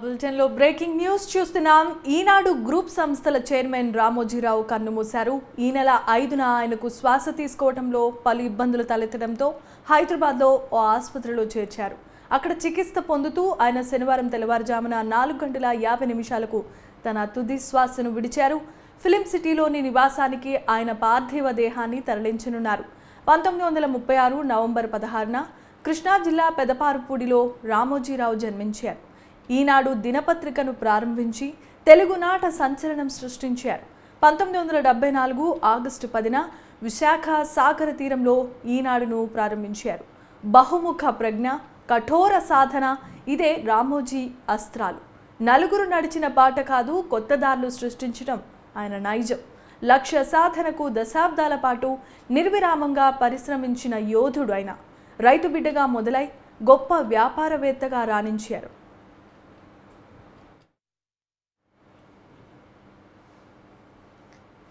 బులెటిన్లో breaking news చూస్తున్నాం. ఈనాడు group సంస్థల చైర్మన్ రామోజీరావు కన్నుమూశారు. ఈ నెల 5న ఆయనకు శ్వాస తీసుకోవడంలో పలు ఇబ్బందులు తలెత్తడంతో హైదరాబాద్లో ఓ ఆసుపత్రిలో చేర్చారు. అక్కడ చికిత్స పొందుతూ ఆయన శనివారం తెల్లవారుజామున 4 గంటల 50 నిమిషాలకు తన తుది శ్వాసను విడిచారు. ఫిలిం సిటీలోని నివాసానికి ఆయన పార్థివ దేహాన్ని తరలించనున్నారు. 1936 నవంబర్ 16న కృష్ణా జిల్లా పెదపారుపూడిలో రామోజీరావు జన్మించారు. ఈనాడు దినపత్రికను ప్రారంభించి తెలుగునాట సంచలనం సృష్టించారు. 1974 ఆగస్టు 10న విశాఖ సాగర తీరంలో ఈనాడును ప్రారంభించారు. బహుముఖ ప్రజ్ఞ, కఠోర సాధన ఇదే రామోజీ అస్త్రాలు. నలుగురు నడిచిన బాట కాదు, కొత్త దారులు సృష్టించడం ఆయన నైజం. లక్ష్య సాధనకు దశాబ్దాల పాటు నిర్విరామంగా పరిశ్రమించిన యోధుడు ఆయన. రైతు బిడ్డగా మొదలై గొప్ప వ్యాపారవేత్తగా రాణించారు.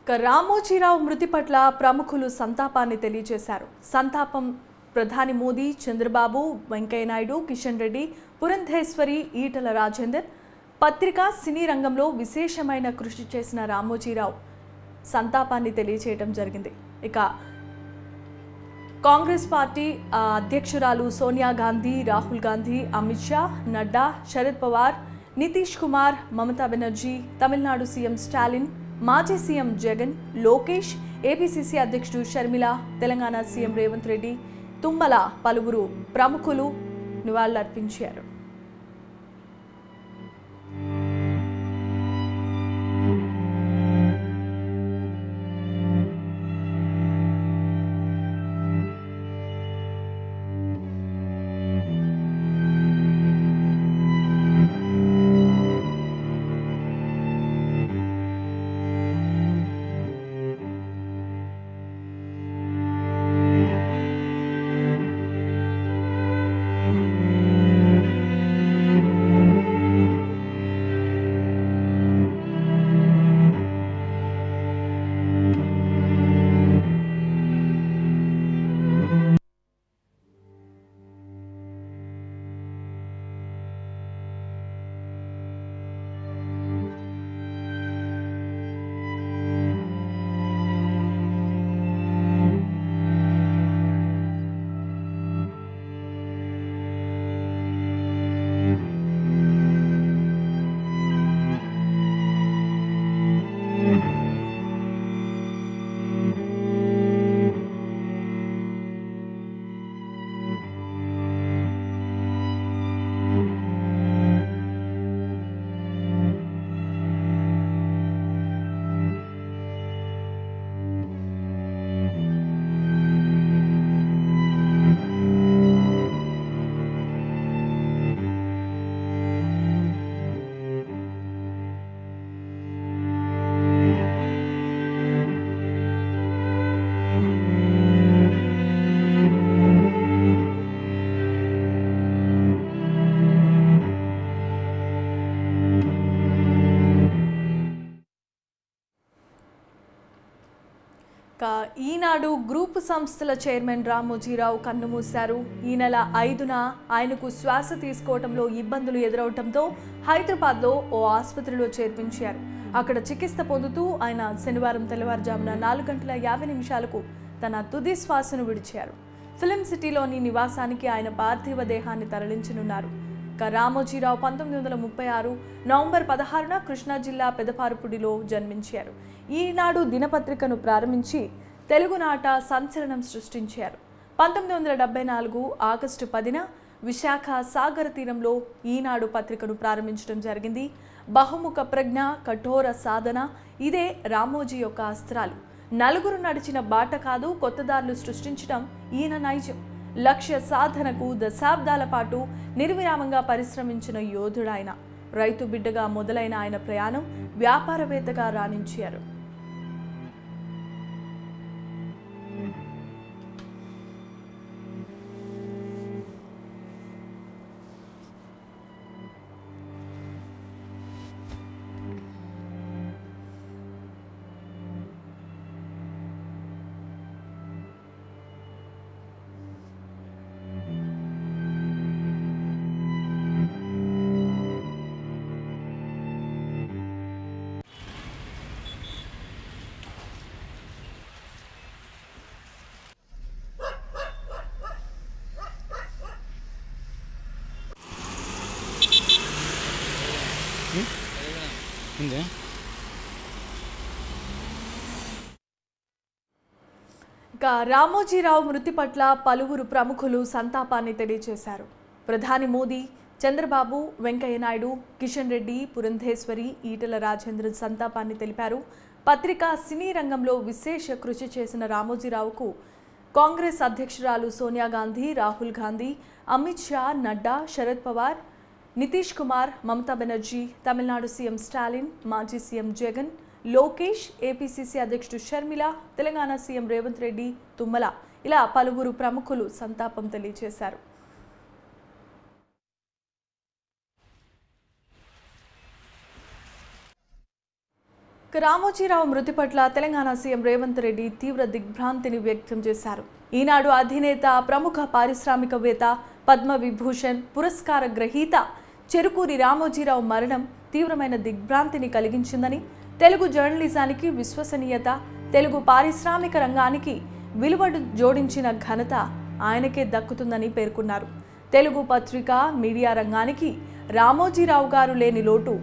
రామోజీరావు మృతి పట్ల ప్రముఖులు సంతాపాన్ని తెలియజేశారు. సంతాపం ప్రధాని మోదీ, చంద్రబాబు, వెంకయ్యనాయుడు, కిషన్ రెడ్డి, పురంధేశ్వరి, ఈటల రాజేందర్, పత్రికా సినీ రంగంలో విశేషమైన కృషి చేసిన రామోజీరావు సంతాపాన్ని తెలియజేయడం జరిగింది. ఇక కాంగ్రెస్ పార్టీ అధ్యక్షురాలు సోనియా గాంధీ, రాహుల్ గాంధీ, అమిత్ షా, నడ్డా, శరద్ పవార్, నితీష్ కుమార్, మమతా బెనర్జీ, తమిళనాడు సీఎం స్టాలిన్, మాజీ సీఎం జగన్, లోకేష్, ఏపీసీసీ అధ్యక్షుడు షర్మిల, తెలంగాణ సీఎం రేవంత్ రెడ్డి, తుమ్మల పలువురు ప్రముఖులు నివాళులర్పించారు. ఈనాడు గ్రూప్ సంస్థల చైర్మన్ రామోజీరావు కన్నుమూశారు. ఈ నెల 5న ఆయనకు శ్వాస తీసుకోవడంలో ఇబ్బందులు ఎదురవడంతో హైదరాబాద్లో ఓ ఆసుపత్రిలో చేర్పించారు. అక్కడ చికిత్స పొందుతూ ఆయన శనివారం తెల్లవారుజామున 4 గంటల 50 నిమిషాలకు తన తుది శ్వాసను విడిచారు. ఫిలిం సిటీలోని నివాసానికి ఆయన పార్థివ దేహాన్ని తరలించనున్నారు. రామోజీరావు 1936 నవంబర్ 16న కృష్ణా జిల్లా పెదపారుపూడిలో జన్మించారు. ఈనాడు దినపత్రికను ప్రారంభించి తెలుగునాట సంచలనం సృష్టించారు. 1974 ఆగస్టు 10న విశాఖ సాగర తీరంలో ఈనాడు పత్రికను ప్రారంభించడం జరిగింది. బహుముఖ ప్రజ్ఞ, కఠోర సాధన ఇదే రామోజీ యొక్క అస్త్రాలు. నలుగురు నడిచిన బాట కాదు, కొత్త దారులు సృష్టించడం ఈయన నైజం. లక్ష్య సాధనకు దశాబ్దాల పాటు నిర్విరామంగా పరిశ్రమించిన యోధుడాయన. రైతు బిడ్డగా మొదలైన ఆయన ప్రయాణం వ్యాపారవేత్తగా రాణించారు. ఉంది. ఇక రామోజీరావు మృతి పట్ల పలువురు ప్రముఖులు సంతాపాన్ని తెలియజేశారు. ప్రధాని మోదీ, చంద్రబాబు, వెంకయ్య నాయుడు, కిషన్ రెడ్డి, పురంధేశ్వరి, ఈటెల రాజేంద్రన్ సంతాపాన్ని తెలిపారు. పత్రికా సినీ రంగంలో విశేష కృషి చేసిన రామోజీరావుకు కాంగ్రెస్ అధ్యక్షురాలు సోనియా గాంధీ, రాహుల్ గాంధీ, అమిత్ షా, నడ్డా, శరద్ పవార్, నితీష్ కుమార్, మమతా బెనర్జీ, తమిళనాడు సీఎం స్టాలిన్, మాజీ సీఎం జగన్, లోకేష్, ఏపీసీసీ అధ్యక్షుడు షర్మిల, తెలంగాణ సీఎం రేవంత్ రెడ్డి, తుమ్మల ఇలా పలువురు ప్రముఖులు సంతాపం తెలియజేశారు. రామోజీరావు మృతి పట్ల తెలంగాణ సీఎం రేవంత్ రెడ్డి తీవ్ర దిగ్భ్రాంతిని వ్యక్తం చేశారు. ఈనాడు అధినేత, ప్రముఖ పారిశ్రామికవేత్త, పద్మవిభూషణ్ పురస్కార గ్రహీత చెరుకూరి రామోజీరావు మరణం తీవ్రమైన దిగ్భ్రాంతిని కలిగించిందని, తెలుగు జర్నలిజానికి విశ్వసనీయత, తెలుగు పారిశ్రామిక రంగానికి విలువడు జోడించిన ఘనత ఆయనకే దక్కుతుందని పేర్కొన్నారు. తెలుగు పత్రికా మీడియా రంగానికి రామోజీరావు గారు లేని లోటు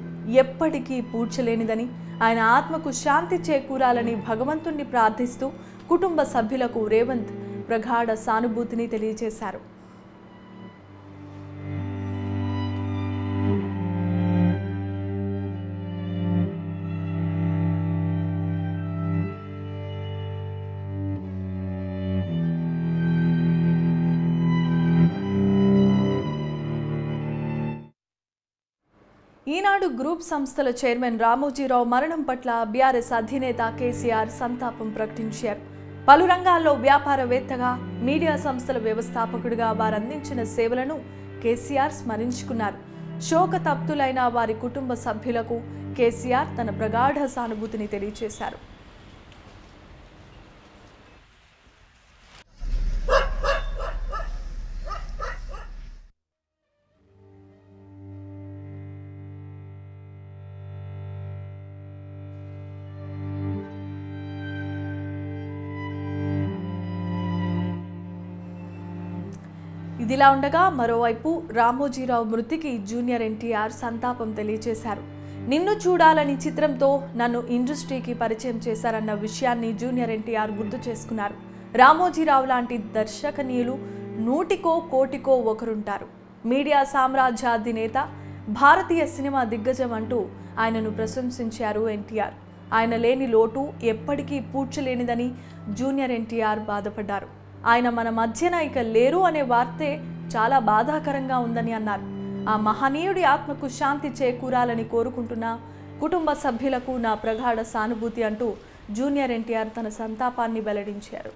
ఎప్పటికీ పూడ్చలేనిదని, ఆయన ఆత్మకు శాంతి చేకూరాలని భగవంతుణ్ణి ప్రార్థిస్తూ కుటుంబ సభ్యులకు రేవంత్ ప్రగాఢ సానుభూతిని తెలియజేశారు. ఈనాడు గ్రూప్ సంస్థల చైర్మన్ రామోజీరావు మరణం పట్ల బీఆర్ఎస్ అధినేత కేసీఆర్ సంతాపం ప్రకటించారు. పలు రంగాల్లో వ్యాపారవేత్తగా, మీడియా సంస్థల వ్యవస్థాపకుడిగా వారందించిన సేవలను కేసీఆర్ స్మరించుకున్నారు. శోకతప్తులైన వారి కుటుంబ సభ్యులకు కేసీఆర్ తన ప్రగాఢ సానుభూతిని తెలియజేశారు. ఇదిలా ఉండగా మరోవైపు రామోజీరావు మృతికి జూనియర్ ఎన్టీఆర్ సంతాపం తెలియజేశారు. నిన్ను చూడాలని చిత్రంతో నన్ను ఇండస్ట్రీకి పరిచయం చేశారన్న విషయాన్ని జూనియర్ ఎన్టీఆర్ గుర్తు చేసుకున్నారు. రామోజీరావు లాంటి దర్శకనీయులు నూటికో కోటికో ఒకరుంటారు. మీడియా సామ్రాజ్యాధినేత, భారతీయ సినిమా దిగ్గజం అంటూ ఆయనను ప్రశంసించారు ఎన్టీఆర్. ఆయన లేని లోటు ఎప్పటికీ పూడ్చలేనిదని జూనియర్ ఎన్టీఆర్ బాధపడ్డారు. ఆయన మన మధ్యన ఇక లేరు అనే వార్తే చాలా బాధాకరంగా ఉందని అన్నారు. ఆ మహనీయుడి ఆత్మకు శాంతి చేకూరాలని కోరుకుంటున్న కుటుంబ సభ్యులకు నా ప్రగాఢ సానుభూతి అంటూ జూనియర్ ఎన్టీఆర్ తన సంతాపాన్ని వెల్లడించారు.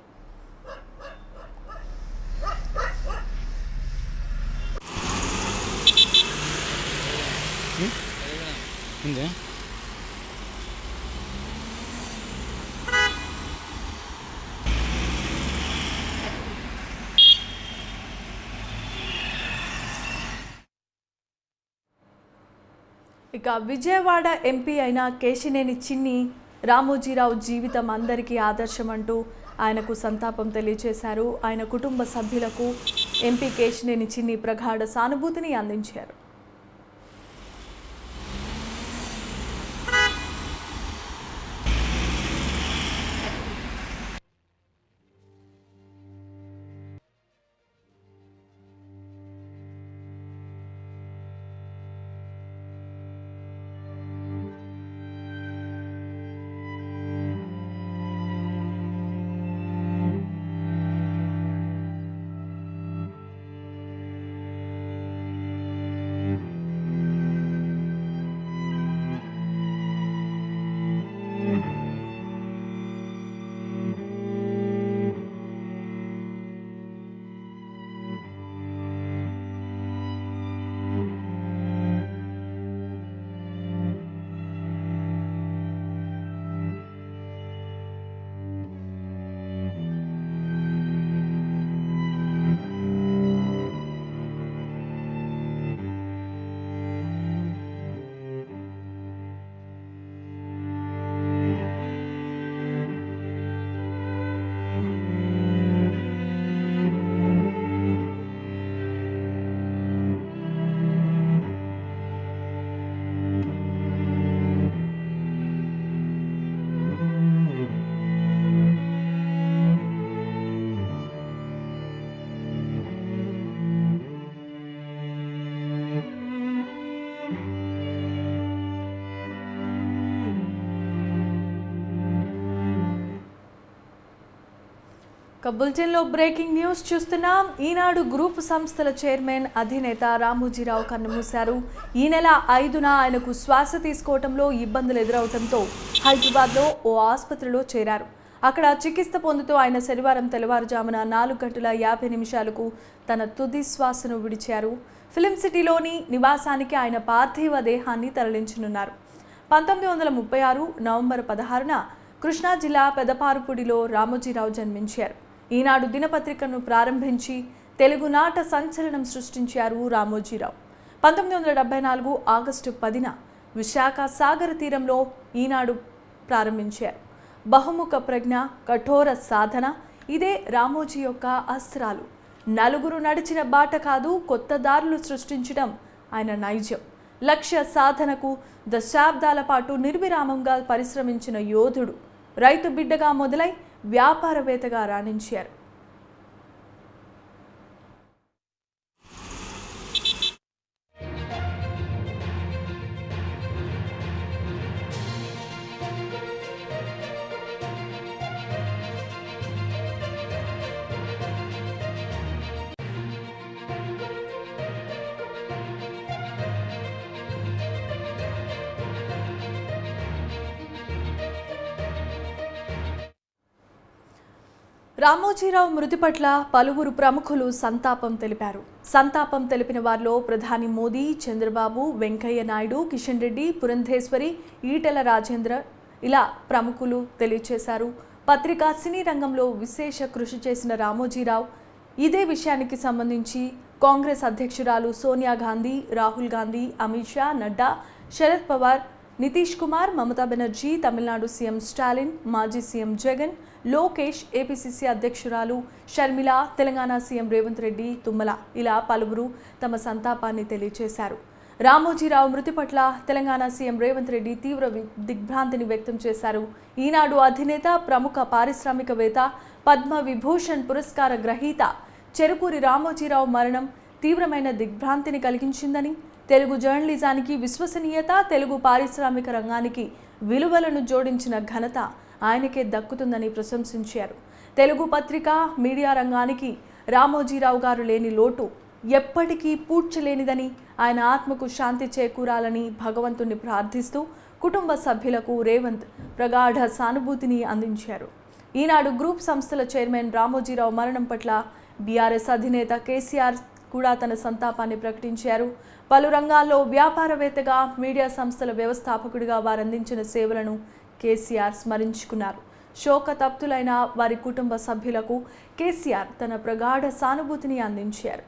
ఇక విజయవాడ ఎంపీ అయిన కేశినేని చిన్ని రామోజీరావు జీవితం అందరికీ ఆదర్శం అంటూ ఆయనకు సంతాపం తెలియజేశారు. ఆయన కుటుంబ సభ్యులకు ఎంపీ కేశినేని చిన్ని ప్రగాఢ సానుభూతిని అందించారు. బులెటిన్లో బ్రేకింగ్ న్యూస్ చూస్తున్నాం. ఈనాడు గ్రూప్ సంస్థల చైర్మన్ అధినేత రామోజీరావు కన్నుమూశారు. ఈ నెల 5న ఆయనకు శ్వాస తీసుకోవడంలో ఇబ్బందులు ఎదురవడంతో హైదరాబాద్లో ఓ ఆసుపత్రిలో చేరారు. అక్కడ చికిత్స పొందుతూ ఆయన శనివారం తెల్లవారుజామున 4 గంటల 50 నిమిషాలకు తన తుది శ్వాసను విడిచారు. ఫిల్మ్ సిటీలోని నివాసానికి ఆయన పార్థివ దేహాన్ని తరలించనున్నారు. 1936 నవంబర్ 16న కృష్ణా జిల్లా పెదపారుపూడిలో రామోజీరావు జన్మించారు. ఈనాడు దినపత్రికను ప్రారంభించి తెలుగునాట సంచలనం సృష్టించారు రామోజీరావు. 1974 ఆగస్టు 10న విశాఖ సాగర తీరంలో ఈనాడు ప్రారంభించారు. బహుముఖ ప్రజ్ఞ, కఠోర సాధన ఇదే రామోజీ యొక్క అస్త్రాలు. నలుగురు నడిచిన బాట కాదు, కొత్త దారులు సృష్టించడం ఆయన నైజం. లక్ష్య సాధనకు దశాబ్దాల పాటు నిర్విరామంగా పరిశ్రమించిన యోధుడు. రైతు బిడ్డగా మొదలై వ్యాపారవేత్తగా రాణించారు. రామోజీరావు మృతి పట్ల పలువురు ప్రముఖులు సంతాపం తెలిపారు. సంతాపం తెలిపిన వారిలో ప్రధాని మోదీ, చంద్రబాబు, వెంకయ్య నాయుడు, కిషన్ రెడ్డి, పురంధేశ్వరి, ఈటెల రాజేంద్ర ఇలా ప్రముఖులు తెలియజేశారు. పత్రికా సినీ రంగంలో విశేష కృషి చేసిన రామోజీరావు ఇదే విషయానికి సంబంధించి కాంగ్రెస్ అధ్యక్షురాలు సోనియా గాంధీ, రాహుల్ గాంధీ, అమిత్ షా, నడ్డా, శరద్ పవార్, నితీష్ కుమార్, మమతా బెనర్జీ, తమిళనాడు సీఎం స్టాలిన్, మాజీ సీఎం జగన్, లోకేష్, ఏపీసీసీ అధ్యక్షురాలు షర్మిల, తెలంగాణ సీఎం రేవంత్ రెడ్డి, తుమ్మల ఇలా పలువురు తమ సంతాపాన్ని తెలియజేశారు. రామోజీరావు మృతి పట్ల తెలంగాణ సీఎం రేవంత్ రెడ్డి తీవ్ర దిగ్భ్రాంతిని వ్యక్తం చేశారు. ఈనాడు అధినేత, ప్రముఖ పారిశ్రామికవేత్త, పద్మ విభూషణ్ పురస్కార గ్రహీత చెరుకూరి రామోజీరావు మరణం తీవ్రమైన దిగ్భ్రాంతిని కలిగించిందని, తెలుగు జర్నలిజానికి విశ్వసనీయత, తెలుగు పారిశ్రామిక రంగానికి విలువలను జోడించిన ఘనత ఆయనకే దక్కుతుందని ప్రశంసించారు. తెలుగు పత్రిక, మీడియా రంగానికి రామోజీరావు గారు లేని లోటు ఎప్పటికీ పూడ్చలేనిదని, ఆయన ఆత్మకు శాంతి చేకూరాలని భగవంతుణ్ణి ప్రార్థిస్తూ కుటుంబ సభ్యులకు రేవంత్ ప్రగాఢ సానుభూతిని అందించారు. ఈనాడు గ్రూప్ సంస్థల చైర్మన్ రామోజీరావు మరణం పట్ల బీఆర్ఎస్ అధినేత కేసీఆర్ కూడా తన సంతాపాన్ని ప్రకటించారు. పలు రంగాల్లో వ్యాపారవేత్తగా, మీడియా సంస్థల వ్యవస్థాపకుడిగా వారందించిన సేవలను కేసీఆర్ స్మరించుకున్నారు. శోకతప్తులైన వారి కుటుంబ సభ్యులకు కేసీఆర్ తన ప్రగాఢ సానుభూతిని అందించారు.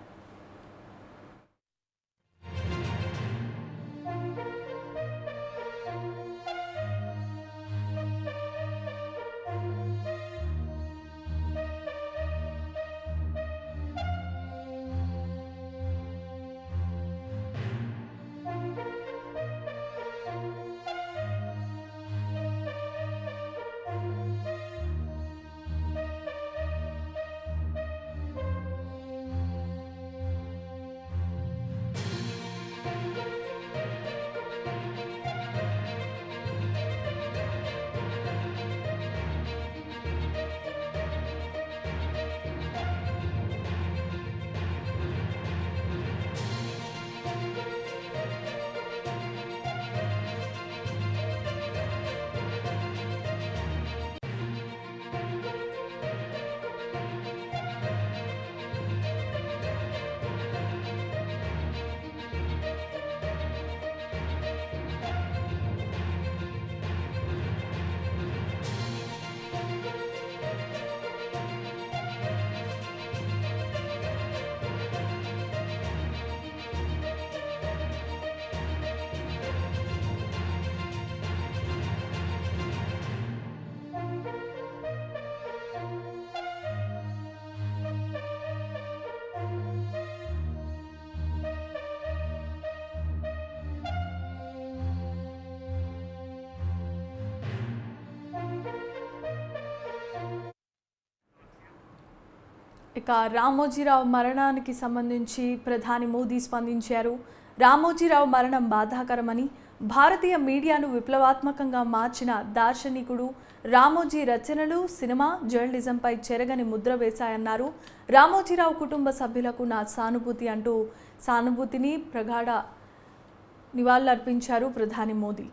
ఇక రామోజీరావు మరణానికి సంబంధించి ప్రధాని మోదీ స్పందించారు. రామోజీరావు మరణం బాధాకరమని, భారతీయ మీడియాను విప్లవాత్మకంగా మార్చిన దార్శనికుడు, రామోజీ రచనలు, సినిమా, జర్నలిజంపై చెరగని ముద్ర వేశాయన్నారు. రామోజీరావు కుటుంబ సభ్యులకు నా సానుభూతి అంటూ సానుభూతిని ప్రగాఢ నివాళులర్పించారు ప్రధాని మోదీ.